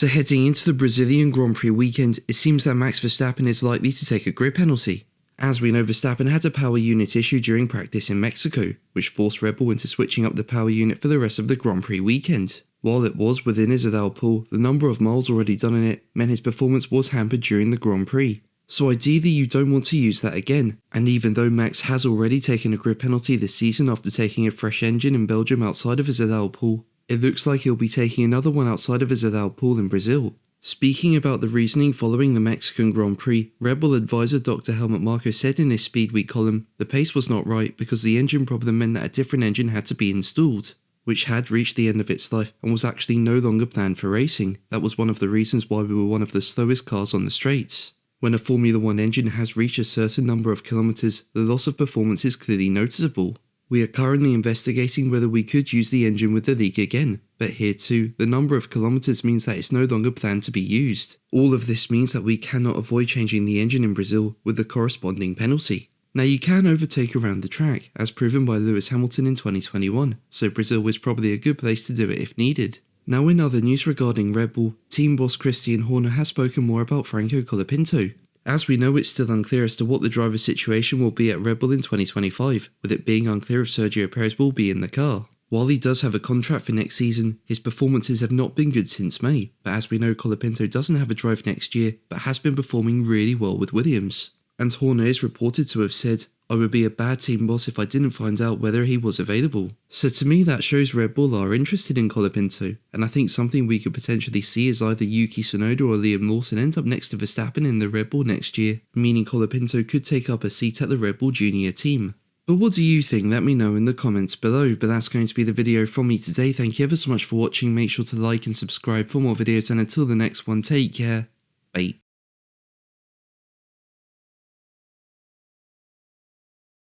So heading into the Brazilian Grand Prix weekend, it seems that Max Verstappen is likely to take a grid penalty. As we know, Verstappen had a power unit issue during practice in Mexico, which forced Red Bull into switching up the power unit for the rest of the Grand Prix weekend. While it was within his allowed pool, the number of miles already done in it meant his performance was hampered during the Grand Prix. So ideally you don't want to use that again, and even though Max has already taken a grid penalty this season after taking a fresh engine in Belgium outside of his allowed pool, it looks like he'll be taking another one outside of his allowed pool in Brazil. Speaking about the reasoning following the Mexican Grand Prix, Red Bull advisor Dr. Helmut Marko said in his Speed Week column, the pace was not right because the engine problem meant that a different engine had to be installed, which had reached the end of its life and was actually no longer planned for racing. That was one of the reasons why we were one of the slowest cars on the straights. When a Formula 1 engine has reached a certain number of kilometers, the loss of performance is clearly noticeable. We are currently investigating whether we could use the engine with the league again, but here too, the number of kilometers means that it's no longer planned to be used. All of this means that we cannot avoid changing the engine in Brazil with the corresponding penalty. Now you can overtake around the track, as proven by Lewis Hamilton in 2021, so Brazil is probably a good place to do it if needed. Now in other news regarding Red Bull, team boss Christian Horner has spoken more about Franco Colapinto. As we know, it's still unclear as to what the driver's situation will be at Red Bull in 2025, with it being unclear if Sergio Perez will be in the car. While he does have a contract for next season, his performances have not been good since May, but as we know, Colapinto doesn't have a drive next year, but has been performing really well with Williams. And Horner is reported to have said, "I would be a bad team boss if I didn't find out whether he was available." So to me that shows Red Bull are interested in Colapinto, and I think something we could potentially see is either Yuki Tsunoda or Liam Lawson end up next to Verstappen in the Red Bull next year, meaning Colapinto could take up a seat at the Red Bull Junior team. But what do you think? Let me know in the comments below. But that's going to be the video from me today. Thank you ever so much for watching. Make sure to like and subscribe for more videos, and until the next one, take care. Bye.